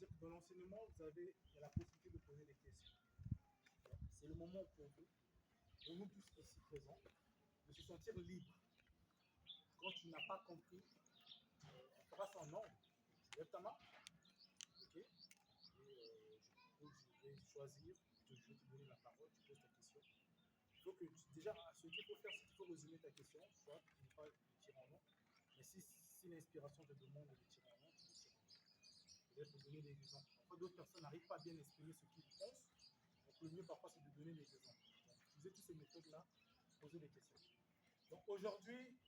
dire que dans l'enseignement, il y a la possibilité de poser des questions. C'est le moment pour vous, pour nous tous ici présents, de se sentir libre. Quand tu n'as pas compris, on fera ça en ordre. Tu lèves ta main, ok? Et je vais choisir, je vais te donner la parole, tu poses ta question. Il faut que déjà, ce qu'il faut faire, c'est qu'il faut résumer ta question, soit tu ne pas le tirer en nom. Mais si l'inspiration te demande de le tirer en nom, tu le tires en nom. Je vais te donner des exemples. Parfois, d'autres personnes n'arrivent pas à bien exprimer ce qu'ils pensent. Donc, le mieux parfois, c'est de donner des exemples. Donc, utilisez toutes ces méthodes-là, poser des questions. Donc, aujourd'hui,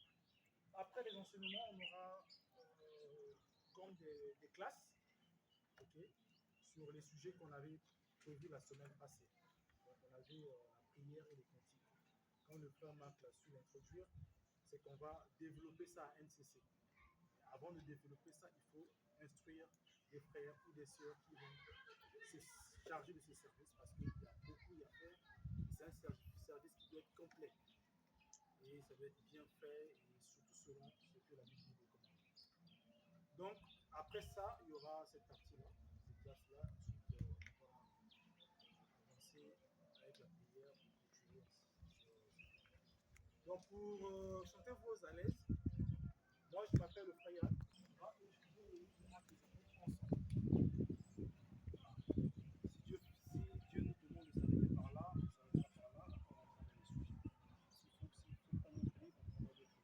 après les enseignements, on aura comme des classes, ok, sur les sujets qu'on avait prévus la semaine passée. Donc, on avait la prière et les cantiques. Quand le frère Marc l'a su l'introduire, c'est qu'on va développer ça à NCC. Avant de développer ça, il faut instruire des frères ou des sœurs qui vont se charger de ce service parce qu'il y a beaucoup à faire. C'est un service qui doit être complet et ça doit être bien fait et surtout selon ce que la Bible nous recommande. Donc, après ça, il y aura cette partie-là, cette classe-là. Ensuite, on va avancer avec la prière pour clôturer. Donc, pour chanter vos à l'aise, moi je m'appelle le frère Yann. On va étudier le livre des Actes des Apôtres ensemble. Si Dieu nous demande de s'arrêter par là, on s'arrêtera par là, après on rentrera dans les sujets. S'il faut prendre notre livre, on prendra notre livre.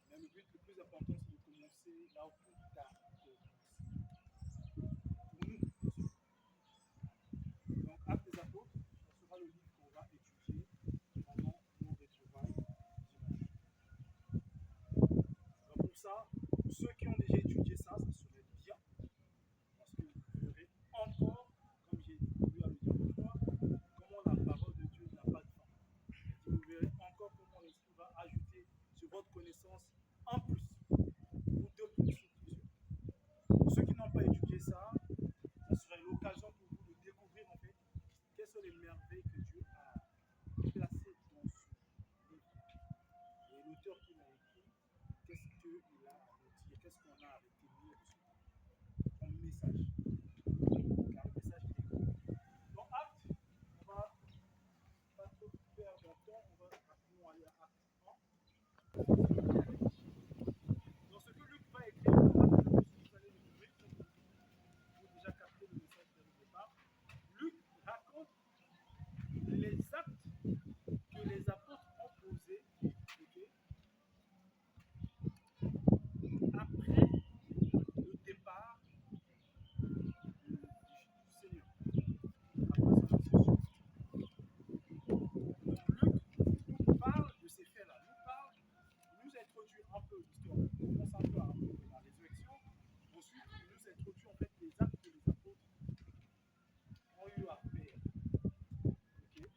Mais le but le plus important, c'est de commencer là où tout a commencé. Pour nous, bien sûr. Donc, Actes des Apôtres, ça sera le livre qu'on va étudier pendant nos retrouvailles dimanche. Donc, pour ça, pour ceux qui ont déjà étudié ça, ça serait bien. Parce que vous verrez encore, comme j'ai eu à le dire une fois, comment la parole de Dieu n'a pas de fin. Vous verrez encore comment l'Esprit va ajouter sur votre connaissance un plus, ou deux plus, ou plusieurs. Pour ceux qui n'ont pas étudié ça, ça serait l'occasion pour vous de découvrir en fait quelles sont les merveilles que Dieu a placées dans ce livre. Et l'auteur qui l'a écrit, qu'est-ce qu'il a à nous dire, qu'est-ce qu'on a à retenir de ce livre comme message. Car le message il est grand. Dans Actes, on va pas trop perdre de temps, on va rapidement aller à Acte 1. Dans ce que Luc va écrire, vous allez le trouver, pour déjà capter le message dès le départ. Luc raconte les actes que les apôtres ont posés, okay, après le départ du Seigneur, après son ascension. Donc Luc nous parle de ces faits-là, il nous introduit un peu l'histoire, il commence un peu à la résurrection, ensuite il nous introduit en fait les actes que les apôtres ont eu à faire, okay,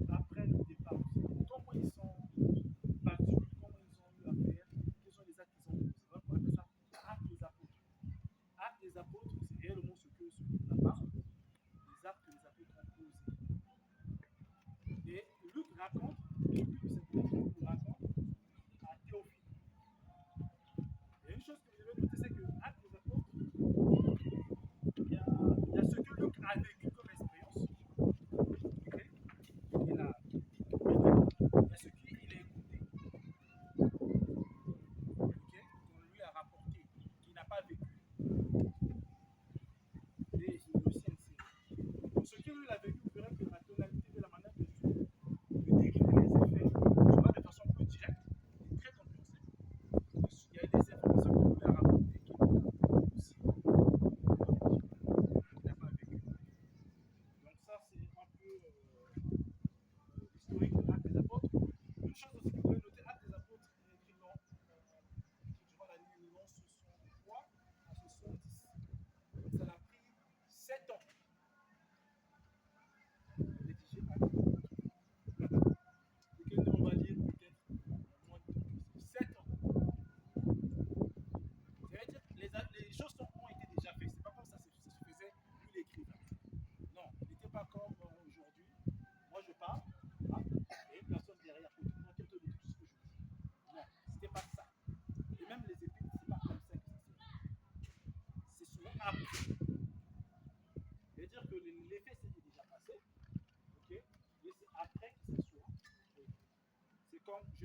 après le départ du Seigneur. Comment ils sont partis, comment ils ont eu à faire, quels sont les actes qu'ils ont posés. On appelle ça actes des apôtres. Actes des apôtres, c'est réellement ce que la parle, les actes que les apôtres ont posés. Et Luc raconte, Luc raconte à Théophile. Et une chose que vous devez noter, c'est que Actes des apôtres, il y a ce que Luc a vécu comme expérience. Okay? Il a ce qu'il a écouté. Okay? Qu'on lui a rapporté, qu'il n'a pas vécu. Et il est aussi inséré. Donc ce qu'il lui a vécu, vous verrez que la tonalité de la manière de Dieu de décrire les effets sera de façon plus directe et très compréhensible. Il y a des informations qu'on lui a rapportées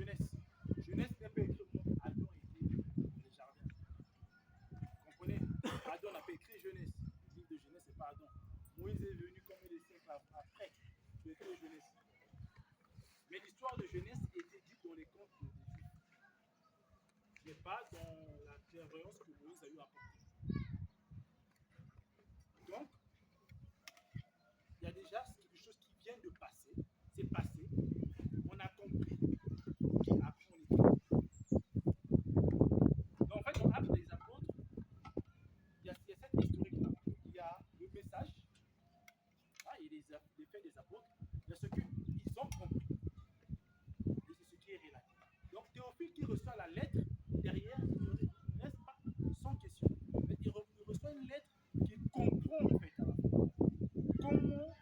Genèse. Genèse n'est pas écrit au moment où Adam était dans le jardin. Vous comprenez? Adam n'a pas écrit Genèse. Le livre de Genèse, c'est pas Adam. Moïse est venu comme des siècles après que écrit Genèse. Mais l'histoire de Genèse était dite dans les contes des Juifs, mais pas dans la clairvoyance que Moïse a eu à apporter. Donc, il y a déjà quelque chose qui vient de passer. C'est passé. On a compris. Puis après, on écrit. Donc, en fait, dans Actes des Apôtres, il y a cette historique-là. Il y a le message, il y a les faits des apôtres, il y a ce qu'ils ont compris. Et c'est ce qui est relaté. Donc, Théophile qui reçoit la lettre, derrière, il ne laisse pas sans question. Mais il reçoit une lettre qu'il comprend en fait à la fois. Comment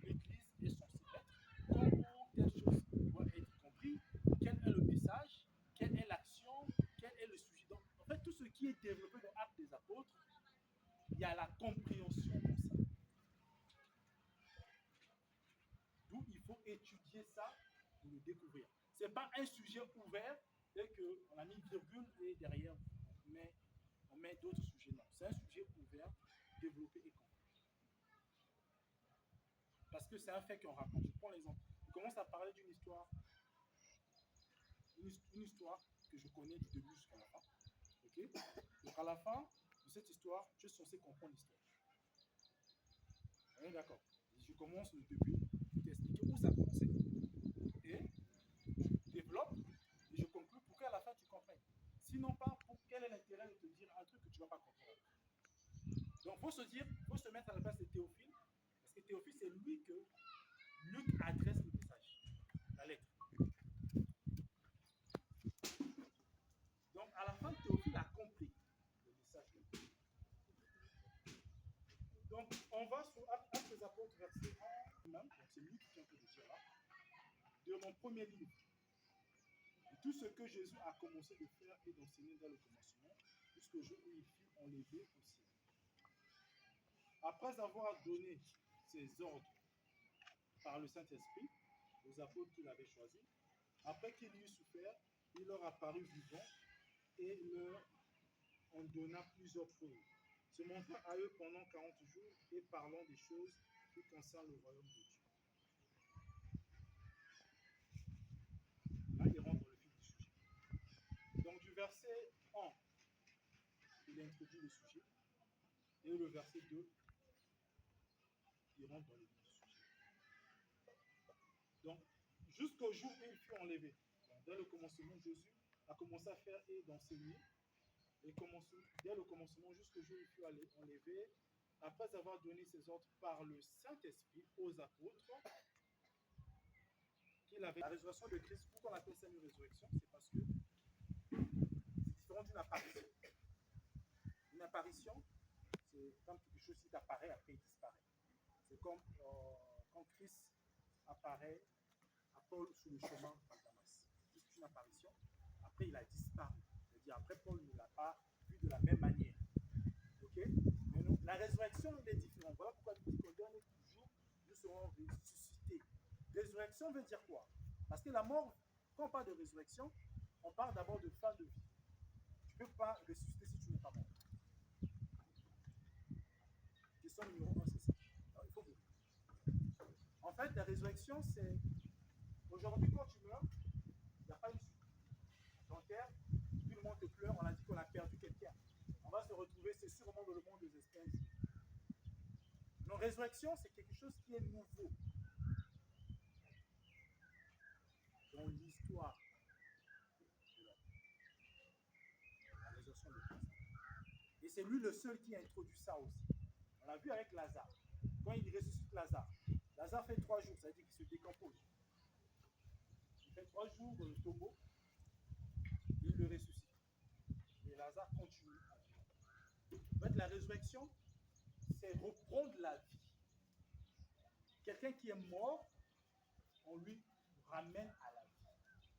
l'Église est censée être, comment telle chose doit être comprise, quel est le message, quelle est l'action, quel est le sujet. Donc, en fait, tout ce qui est développé dans l'Acte des Apôtres, il y a la compréhension dans ça. D'où il faut étudier ça pour le découvrir. Ce n'est pas un sujet ouvert et qu'on a mis virgule et derrière on met d'autres sujets. Non, c'est un sujet ouvert, développé et compris. Parce que c'est un fait qu'on raconte. Je prends l'exemple. On commence à parler d'une histoire, une histoire que je connais du début jusqu'à la fin. Okay? Donc à la fin de cette histoire, je suis censé comprendre l'histoire. On est d'accord? Je commence le début, je t'explique où ça a commencé, et je développe, et je conclue pour qu'à la fin tu comprennes. Sinon pas, pour quel est l'intérêt de te dire un truc que tu ne vas pas comprendre? Donc il faut se mettre à la place de Théophile, parce que Théophile, c'est lui que Luc adresse le message, la lettre. Donc à la fin, Théophile a compris le message. Donc on va sur Actes des Apôtres, verset 1, donc c'est Luc qui est en train de dire là, de mon premier livre. Et tout ce que Jésus a commencé de faire et d'enseigner dès le commencement, jusqu'au jour où il fut enlevé au ciel. Après avoir donné ses ordres par le Saint-Esprit aux apôtres qu'il avait choisis, après qu'il eut souffert, il leur apparut vivant et leur en donna plusieurs preuves, se montrant à eux pendant 40 jours et parlant des choses qui concernent le royaume de Dieu. Là, il rentre dans le vif du sujet. Donc, du verset 1, il introduit le sujet, et le verset 2, il rentre dans le vif du sujet. Donc, jusqu'au jour où il fut enlevé. Donc, dès le commencement, Jésus a commencé à faire et d'enseigner. Et dès le commencement, jusqu'au jour où il fut enlevé, après avoir donné ses ordres par le Saint-Esprit aux apôtres, qu'il avait. La résurrection de Christ, pourquoi on appelle ça une résurrection? C'est parce que c'est différent d'une apparition. Une apparition, c'est comme quelque chose qui apparaît, après il disparaît. C'est comme quand Christ apparaît à Paul sur le chemin par Damas. C'est juste une apparition. Après, il a disparu. C'est-à-dire, après, Paul ne l'a pas vu de la même manière. Ok? Mais non, la résurrection est différente. Voilà pourquoi il dit qu'au dernier jour, nous serons ressuscités. Résurrection veut dire quoi? Parce que la mort, quand on parle de résurrection, on parle d'abord de fin de vie. Tu ne peux pas ressusciter si tu n'es pas mort. Question numéro 1, c'est ça. Alors, il faut vous. En fait, la résurrection, c'est aujourd'hui, quand tu meurs, il n'y a pas une suite. T'enterres, tout le monde te pleure, on a dit qu'on a perdu quelqu'un. On va se retrouver, c'est sûrement dans le monde des esprits. Non, résurrection, c'est quelque chose qui est nouveau dans l'histoire de la résurrection de Christ. Et c'est lui le seul qui a introduit ça aussi. On l'a vu avec Lazare. Quand il ressuscite Lazare, Lazare fait 3 jours, ça veut dire qu'il se décompose. Il fait 3 jours dans le tombeau, il le ressuscite. Et Lazare continue à vivre. En fait, la résurrection, c'est reprendre la vie. Quelqu'un qui est mort, on lui ramène à la vie.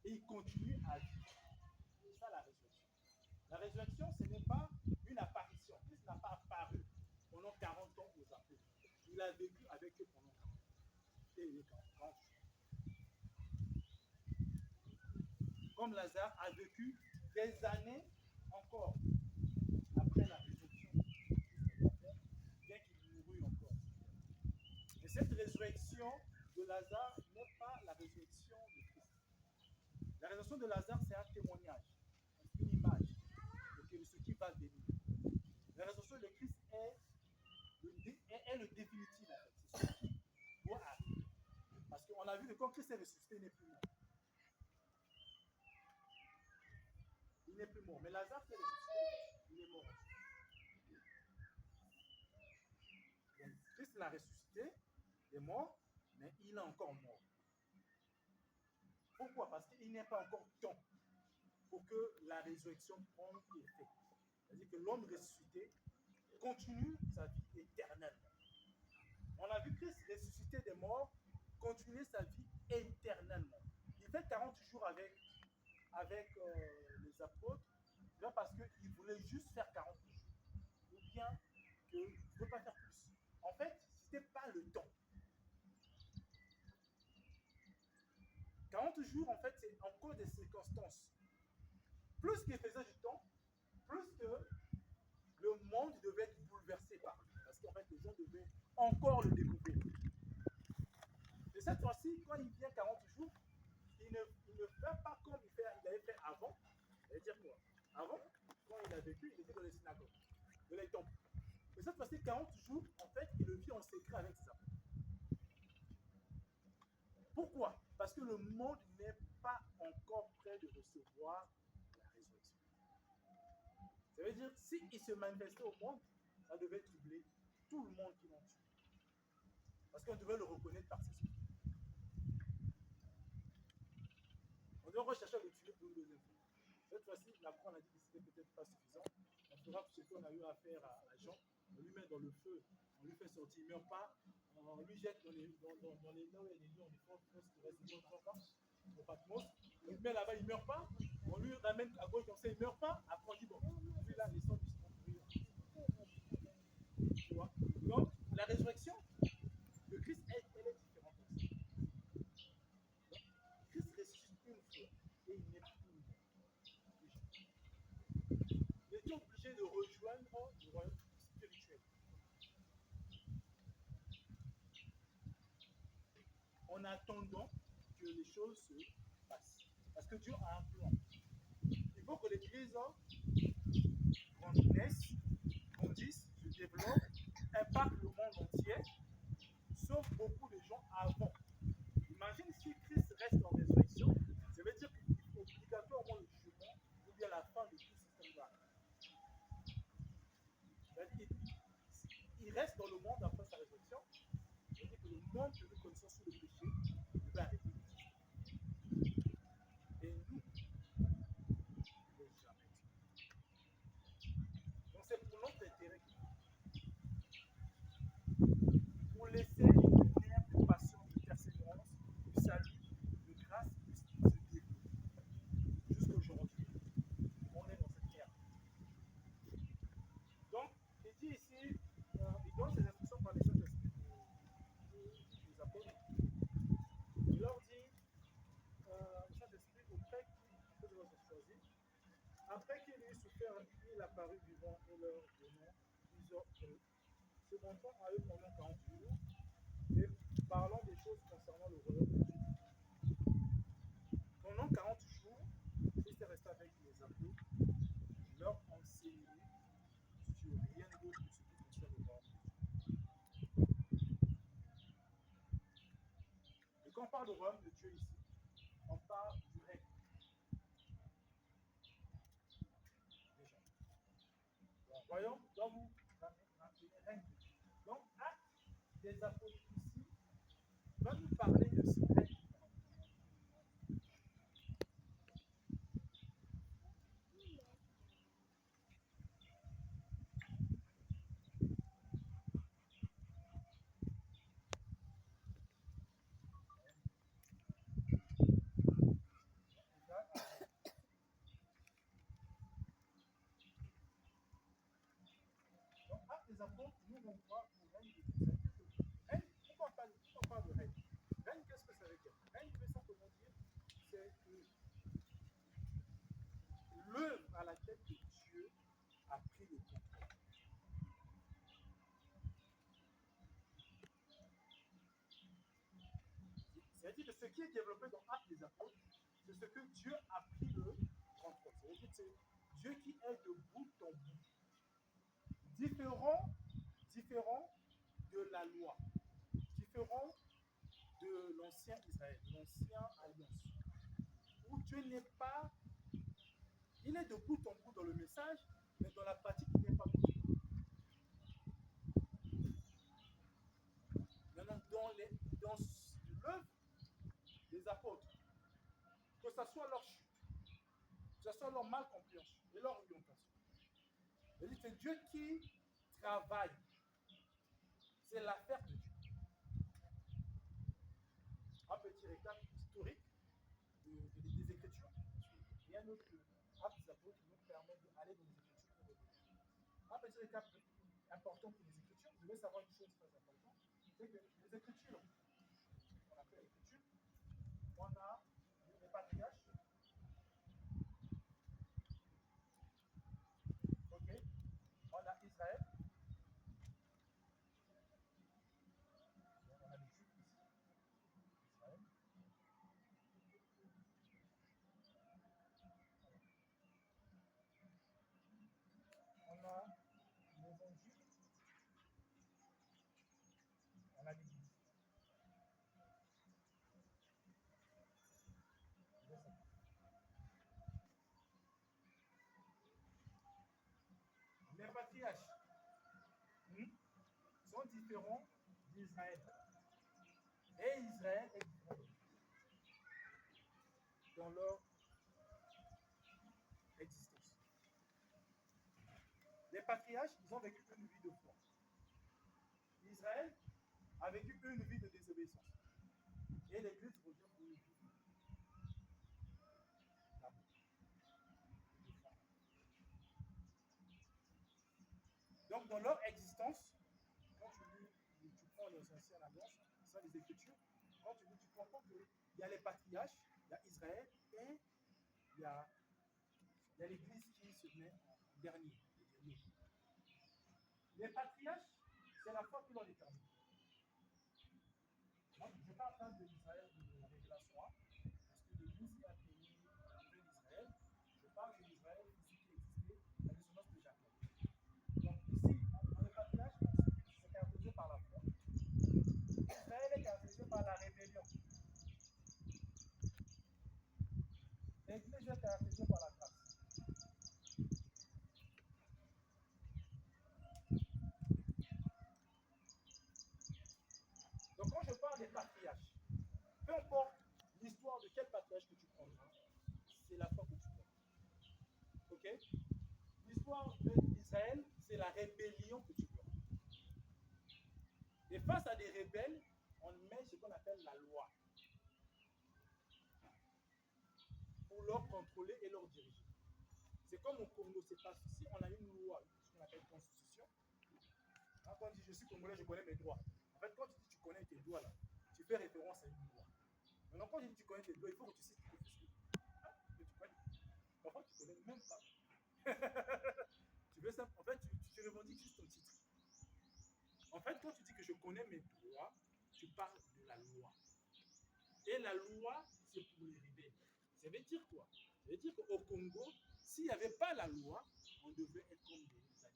Et il continue à vivre. C'est ça la résurrection. La résurrection, ce n'est pas une apparition. Christ n'a pas apparu pendant 40 ans aux apôtres. Il a vécu avec eux pendant 40 ans. Et il est 40 ans. comme Lazare a vécu des années encore après la résurrection de Christ, bien qu'il mourut encore. Et cette résurrection de Lazare n'est pas la résurrection de Christ. La résurrection de Lazare, c'est un témoignage, une image de ce qui va venir. La résurrection de Christ est le définitif, en fait. C'est ce qui doit arriver. Parce qu'on a vu que quand Christ est ressuscité, il n'est plus mort. Il n'est plus mort. Mais Lazare qui est ressuscité, il est mort. Donc, Christ l'a ressuscité, il est mort, mais il est encore mort. Pourquoi? Parce qu'il n'est pas encore temps pour que la résurrection prenne effet. C'est-à-dire que l'homme ressuscité continue sa vie éternellement. On a vu Christ ressusciter des morts, continuer sa vie éternellement. Il fait 40 jours avec les apôtres, là parce qu'il voulait juste faire 40 jours. Ou bien qu'il ne veut pas faire plus. En fait, ce n'était pas le temps. 40 jours, en fait, c'est encore des circonstances. Plus qu'il faisait du temps, plus que le monde devait être bouleversé par lui. Parce qu'en fait, les gens devaient encore le découvrir. Et cette fois-ci, quand il vient 40 jours, il ne fait pas comme il avait fait avant. C'est-à-dire quoi? Avant, quand il a vécu, il était dans les synagogues, dans les temples. Mais cette fois-ci, 40 jours, en fait, il le vit en secret avec ses apôtres. Pourquoi? Parce que le monde n'est pas encore prêt de recevoir la résurrection. Ça veut dire, s'il se manifestait au monde, ça devait troubler tout le monde qui l'ont tué. Parce qu'on devait le reconnaître par ses œuvres. On devait rechercher à le tuer pour une deuxième fois. Cette fois-ci, la croix, on a dit que c'était peut-être pas suffisant. On fera ce qu'on a eu à faire à Jean. On lui met dans le feu, on lui fait sortir, il ne meurt pas. On lui jette dans les noms et les lions, les forces qui restent au Patmos. On lui met là-bas, il ne meurt pas. On lui ramène à gauche comme ça, il ne meurt pas. Après, on dit bon, lui là, les sangs lui seront brûlants. Tu vois? Donc, la résurrection de Christ, elle est différente aussi. Donc, Christ ressuscite une fois et il n'est plus mort. Il était obligé de rejoindre le royaume spirituel. En attendant que les choses se passent. Parce que Dieu a un plan. Il faut que l'Église naisse, grandisse, se développe, impacte le monde entier, sauf beaucoup de gens avant. Imagine si Christ reste en résurrection, ça veut dire qu'il faut obligatoirement le jugement ou bien la fin de tout système-là. Il reste dans le monde après sa résurrection, c'est-à-dire que le monde que nous connaissons sous le péché devait arrêter d'exister. Et nous, il ne jamais. Donc c'est pour notre intérêt pour laisser une lumière de patience, de persévérance, de salut, de grâce puisse se développer. Jusqu'à aujourd'hui, on est dans cette ère. Donc, il dit ici, il donne ses instructions par les Saint-Esprit des apôtres. Il leur dit, le Saint-Esprit, auprès qu'il doit se choisir, après qu'il ait souffert, il apparut vivant et leur donnant plusieurs preuves, se montrant à eux pendant 40 jours et parlant des choses concernant le royaume de Dieu. Pendant 40 jours, Christ est resté avec les apôtres, leur enseigner sur rien d'autre que ce qui concerne le royaume de Dieu. Et quand on parle de royaume de Dieu ici, on parle du règne. Déjà. Le royaume doit vous rappeler règne de Dieu. Donc, acte des apôtres ici va nous parler de ce règne. Donc, acte des apôtres nous renvoie au règne de Dieu. Règne, pourquoi on parle de règne? Règne, qu'est-ce que ça veut dire? Règne veut simplement dire, c'est que fait que Dieu a pris le contrôle. C'est-à-dire que ce qui est développé dans Actes des Apôtres, c'est ce que Dieu a pris le contrôle. C'est-à-dire que c'est Dieu qui est de bout en bout. Différent de la loi, différent de l'ancien Israël, de l'ancien alliance, où Dieu n'est pas, il est de bout en bout dans le message, mais dans la pratique, il n'est pas bout. Maintenant, dans l'œuvre des apôtres, que ce soit leur chute, que ce soit leur malcompréhension et leur orientation, c'est Dieu qui travaille. C'est l'affaire de Dieu. Un petit récap historique des Écritures. Rien d'autre que Actes des Apôtres qui nous permet d'aller dans les Écritures pour revenir. Un petit récap important pour les Écritures. Vous devez savoir une chose très importante, c'est que les Écritures, on appelle l'Écriture, on a les patriarches, ok, on a Israël, on a les Juifs ici, Israël, on a l'Évangile, on a l'Église. Les patriarches sont différents d'Israël. Et Israël est différent dans leur existence. Les patriarches, ils ont vécu une vie de foi. Israël a vécu une vie de désobéissance. Et l'Église revient pour une vie d'amour, de foi. Donc, dans leur existence, quand tu prends les anciennes alliances, ça les Écritures, quand tu comprends qu'il y a les patriarches, il y a Israël et il y a l'Église qui se met en dernier. Les patriarches, c'est la foi qui leur détermine. Donc, je parle pas de l'Israël de Révélation 1, parce que l'Église est appelée la nouvelle Israël. Je parle de l'Israël ici qui existait, la descendance de Jacob. Donc, ici, dans les patriarches, c'est caractérisé par la foi. Israël est caractérisé par la rébellion. L'Église est caractérisée par la grâce. Donc, quand je parle des patriarches, peu importe l'histoire de quel patriarche que tu prendras, c'est la foi que tu dois. Ok? L'histoire d'Israël, c'est la rébellion que tu dois. Et face à des rebelles, on met ce qu'on appelle la loi pour leur contrôler et leur diriger. C'est comme au Congo, c'est pas si on a une loi, ce qu'on appelle constitution. Quand on dit je suis congolais, je connais mes droits. En fait, quand tu dis tu connais tes droits là, tu fais référence à une loi. Maintenant, quand tu dis tu connais tes droits, il faut que tu cites quelque chose que tu connais. Parfois, tu connais même pas. Tu veux ça? En fait, tu revendiques juste ton titre. En fait, quand tu dis que je connais mes droits, tu parles de la loi. Et la loi, c'est pour les rebelles. Ça veut dire quoi? Ça veut dire qu'au Congo, s'il n'y avait pas la loi, on devait être comme des animaux.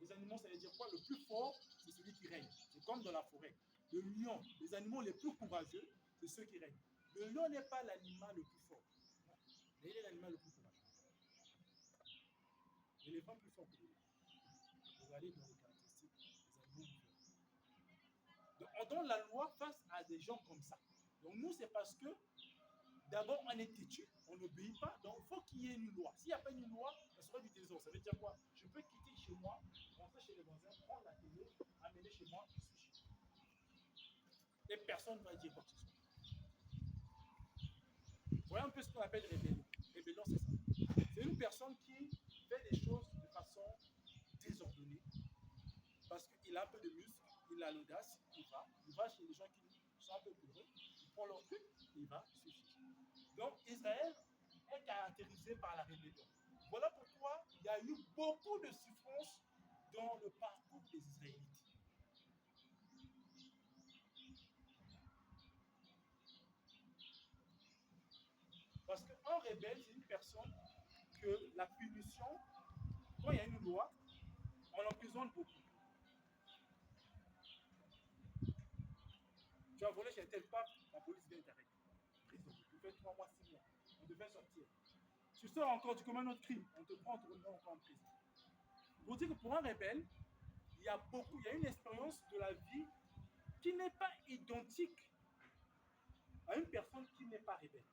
Les animaux, ça veut dire quoi? Le plus fort, c'est celui qui règne. C'est comme dans la forêt. Le lion, les animaux les plus courageux, c'est ceux qui règnent. Le lion n'est pas l'animal le plus fort. Non. Mais il est l'animal le plus courageux. L'éléphant plus fort que le lion. Regardez dans les caractéristiques des animaux différents. Donc, on donne la loi face à des gens comme ça. Donc, nous, c'est parce que d'abord, on est têtu, on n'obéit pas, donc il faut qu'il y ait une loi. S'il n'y a pas une loi, ça sera du désordre. Ça veut dire quoi? Je peux quitter chez moi, rentrer chez les voisins, prendre la télé, amener chez moi, je suis chez moi. Et personne ne va dire quoi que ce soit. Voilà un peu ce qu'on appelle rébellion. Rébellion, c'est ça. C'est une personne qui fait des choses de façon désordonnée, parce qu'il a un peu de muscle, il a l'audace, il va chez les gens qui sont un peu peureux, il prend leur truc, il va suffire. Donc Israël est caractérisé caractérisé par la rébellion. Voilà pourquoi il y a eu beaucoup de souffrances dans le parcours des Israélites. Parce qu'un rebelle, c'est une personne que la punition, quand il y a une loi, on emprisonne beaucoup. Tu as volé chez tel pape, la police vient t'arrêter. Prison. Tu fais 3 mois, 6 mois. On devait sortir. Tu sors encore, tu commets un autre crime, on te prend, on te remet encore en prison. Pour dire que pour un rebelle, il y a une expérience de la vie qui n'est pas identique à une personne qui n'est pas rebelle.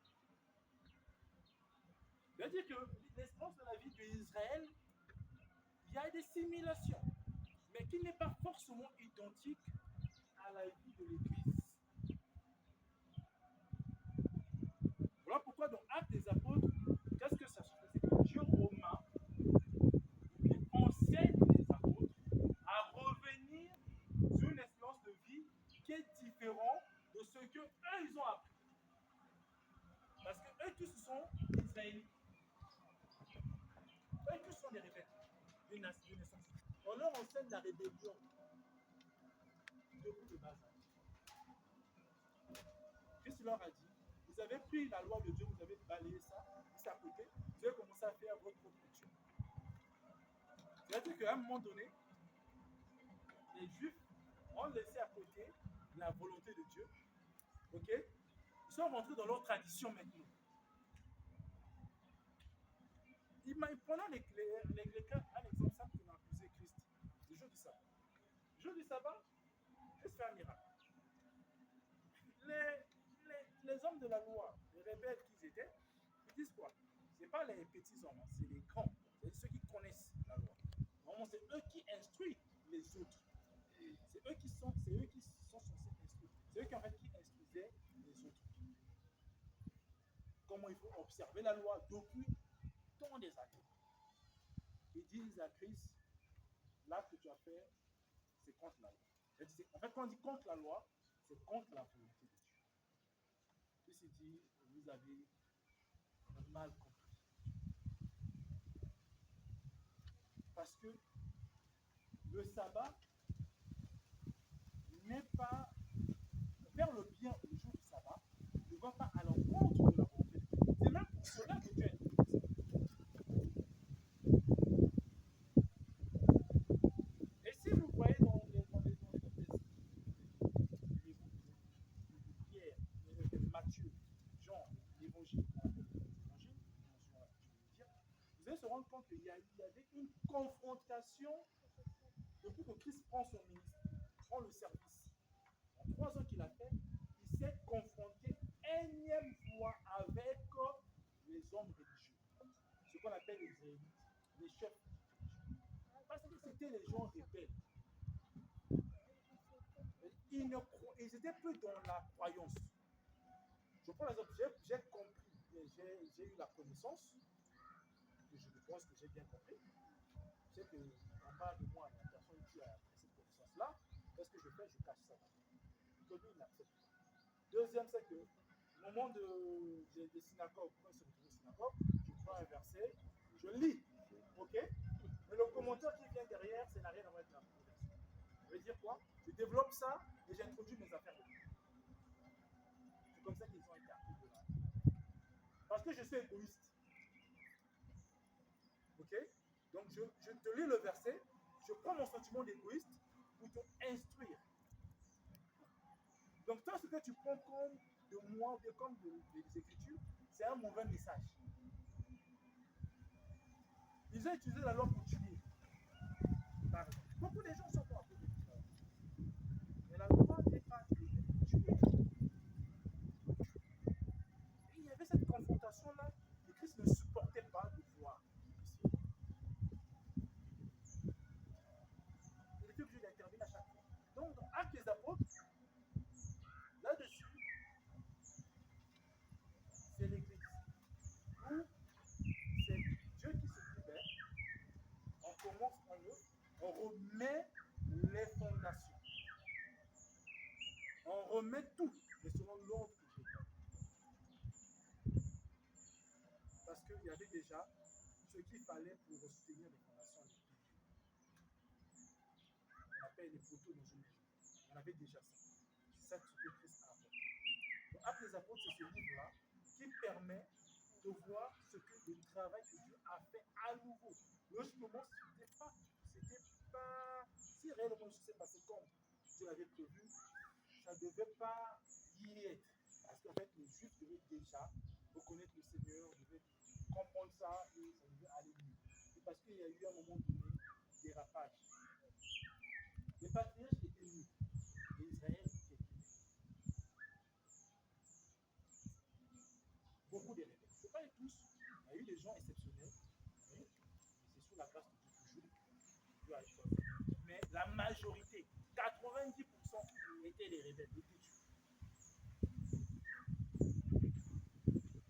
C'est-à-dire que l'expérience de la vie d'Israël, il y a des simulations, mais qui n'est pas forcément identique à la vie de l'Église. Voilà pourquoi dans Actes des Apôtres, qu'est-ce que ça fait? C'est que Dieu romain enseigne les apôtres à revenir sur une expérience de vie qui est différente de ce que eux ils ont appris. Parce que eux tous sont israélites. Eux tous sont des rebelles de naissance. On leur enseigne la rébellion depuis le bas âge. Christ leur a dit, vous avez pris la loi de Dieu, vous avez balayé ça, mis à côté, vous avez commencé à faire votre propre Dieu. C'est-à-dire qu'à un moment donné, les Juifs ont laissé à côté la volonté de Dieu. Ok? Ils sont rentrés dans leur tradition maintenant. Prenons un exemple simple qui m'a accusé Christ, le jour du sabbat. Le jour du sabbat, Christ fait un miracle. Les hommes de la loi, les rebelles qu'ils étaient, ils disent quoi? Ce n'est pas les petits hommes, c'est les grands, c'est ceux qui connaissent la loi. Normalement, c'est eux qui instruisent les autres. C'est eux qui sont censés instruire. C'est eux qui, en fait, qui instruisaient les autres. Comment il faut observer la loi depuis tant des années. Ils disent à Christ, l'acte que tu as fait, c'est contre la loi. En fait, quand on dit contre la loi, c'est contre la volonté de Dieu. Ceci dit, vous avez mal compris. Parce que le sabbat n'est pas faire le bien le jour du sabbat, ne va pas à l'encontre de la volonté de Dieu. C'est même pour cela que Dieu a introduit ça. Et si vous voyez dans les Pierre, Matthieu, Jean, l'évangile, vous allez se rendre compte qu'il y avait une confrontation depuis que Christ prend son ministère, prend le service. En 3 ans qu'il a fait, il s'est confronté énième fois avec les hommes religieux, ce qu'on appelle les Israélites, les chefs religieux. Parce que c'était les gens rebelles. Ils étaient plus dans la croyance. Je prends l'exemple, j'ai compris, j'ai eu la connaissance, que je pense que j'ai bien compris. Je sais qu'en bas de moi, il y a une personne qui a cette connaissance-là. Qu'est-ce que je fais? Je cache ça. Que lui, il l'accepte. Deuxième, c'est que au moment des synagogues, quand il se retrouve aux synagogues, je prends un verset, je lis. Ok? Mais le commentaire qui vient derrière, ça n'a rien à voir avec la verset. Ça veut dire quoi? Je développe ça et j'introduis mes affaires. C'est comme ça qu'ils ont été appris de là. Parce que je suis égoïste. Ok? Donc je te lis le verset, je prends mon sentiment d'égoïste pour te instruire. Donc toi, ce que tu prends comme de moi, comme des Écritures, c'est un mauvais message. Ils ont utilisé la loi pour tuer. Beaucoup de gens sont pas appelés de tuer. Mais la loi n'est pas tuer. Et il y avait cette confrontation-là que Christ ne supportait pas de voir. Il était obligé d'intervenir à chaque fois. Donc, dans Actes des Apôtres, là-dessus, c'est l'Église. Où c'est Dieu qui se libère, on commence en eux, on remet les fondations. On remet tout, mais selon l'ordre que j'ai donné. Parce qu'il y y avait déjà ce qu'il fallait pour soutenir les fondations des pays. On appelle les poteaux dans une maison. On avait déjà ça. C'est ça que Christ a apporté. Donc, Actes des Apôtres, c'est ce livre-là qui permet de voir ce que le travail que Dieu a fait à nouveau. Logiquement, c'était pas, si réellement je sais passer comme Dieu l'avait prévu, ça ne devait pas y être. Parce qu'en fait, les Juifs devaient déjà reconnaître le Seigneur, devaient comprendre ça et ça devait aller mieux. C'est parce qu'il y a eu un moment donné dérapage. Les patriarches étaient nus, les Israéliens étaient nus. Beaucoup de rebelles. Ce n'est pas tous. Il y a eu des gens exceptionnels, mais c'est sous la grâce de Dieu toujours. Dieu a choisi. Mais la majorité, 90% étaient des rebelles, des têtus.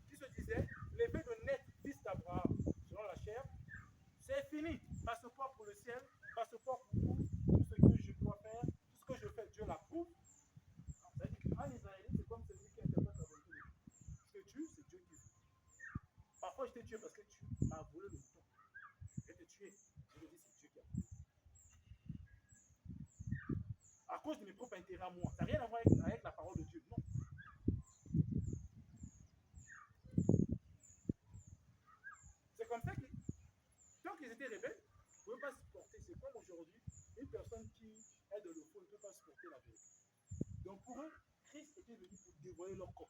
Qui se disait, l'effet de naître fils d'Abraham, selon la chair, c'est fini. Passeport pour le ciel, passeport pour tout ce que je dois faire, tout ce que je fais, Dieu l'approuve. En Israélite, c'est comme celui qui interprète la volonté de Dieu. Ce que tu, c'est Dieu qui veut. Parfois, je t'ai tué parce que tu m'as volé le mouton. Je vais te tuer. Je vais dire, c'est Dieu qui a volé. À cause de mes propres intérêts à moi. Ça n'a rien à voir avec la parole de Dieu. Non. C'est comme ça que, tant qu'ils étaient rebelles, ils ne pouvaient pas supporter. C'est comme aujourd'hui, une personne qui est de l'eau ne peut pas supporter la vérité. Donc pour eux, Christ était venu pour dévoiler leur corps.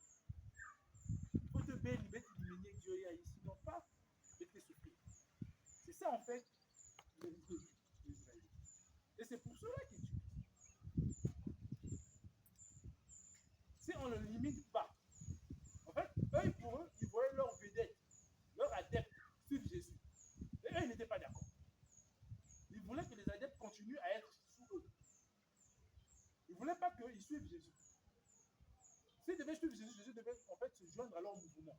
Il faut te bénir, Dieu ici. Non pas de te souffrir. C'est ça en fait le Israël. Et c'est pour cela qu'ils tuent. Si on ne le limite pas, en fait, eux, pour eux, ils voyaient leur vedette, leur adepte suivre Jésus. Et eux, ils n'étaient pas d'accord. Ils voulaient que les adeptes continuent à être sous eux. Ils ne voulaient pas qu'ils suivent Jésus. S'ils devaient suivre Jésus, Jésus devait en fait se joindre à leur mouvement.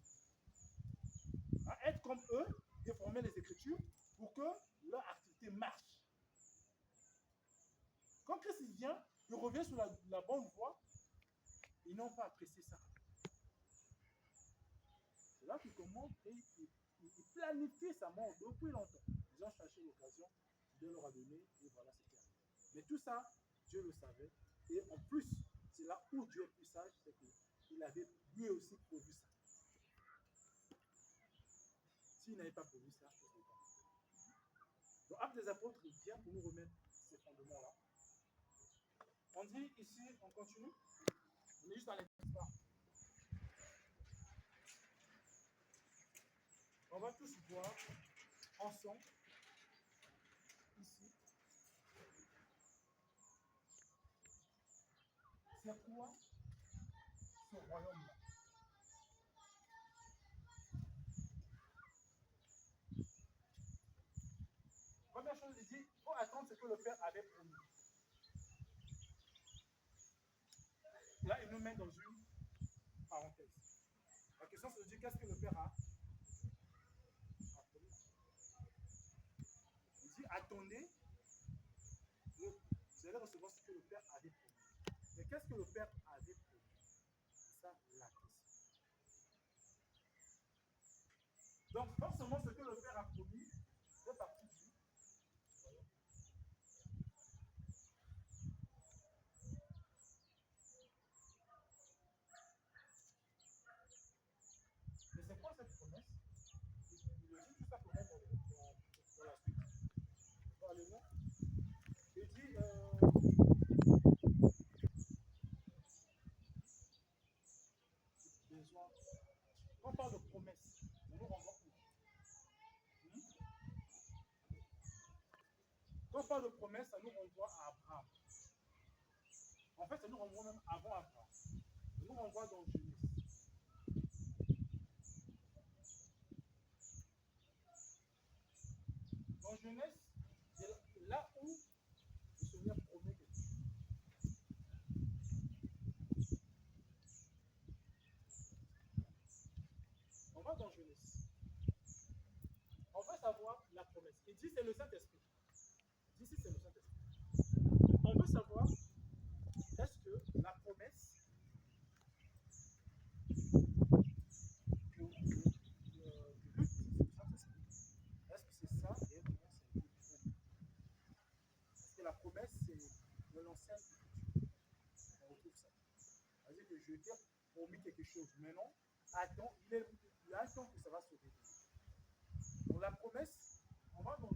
À être comme eux, déformer les Écritures pour que leur activité marche. Quand Christ vient, il revient sur la bonne voie, ils n'ont pas apprécié ça. C'est là qu'il commence et il planifie sa mort depuis longtemps. Ils ont cherché l'occasion, Dieu leur a donné et voilà, c'est terminé. Mais tout ça, Dieu le savait. Et en plus, c'est là où Dieu est plus sage, c'est qu'il avait lui aussi prévu ça. S'il n'avait pas prévu ça, je ne sais pas. Donc, Actes des Apôtres vient pour nous remettre ces fondements-là. On dit ici, on continue. On est juste dans l'histoire. On va tous voir ensemble, ici, c'est quoi ce royaume-là. Première chose, il dit, il faut attendre ce que le Père avait promis. Là, il nous met dans une parenthèse. La question, c'est de dire, qu'est-ce que le Père a promis? Il dit, attendez, vous allez recevoir ce que le Père avait promis. Mais qu'est-ce que le Père avait promis? C'est ça la question. Donc, forcément, ce que le Père a promis fait partie du royaume. Mais c'est quoi cette promesse? Il le dit tout simplement dans la suite. On va aller voir. Il dit besoin. Quand on parle de promesse, on nous renvoie où? Quand on parle de promesse, ça nous renvoie à Abraham. En fait, ça nous renvoie même avant Abraham. Ça nous renvoie dans Genèse. Dans Genèse, c'est là où le Seigneur promet quelque chose. On va dans Genèse. On va savoir la promesse. Il dit c'est le Saint-Esprit. Il dit c'est le Saint-Esprit. On veut savoir est-ce que la promesse que Dieu dit, promesse, c'est de l'ancien du futur. On retrouve ça. C'est-à-dire que je t'ai promis quelque chose. Maintenant, attends, il y a un temps que ça va se révéler. Donc la promesse, on va dans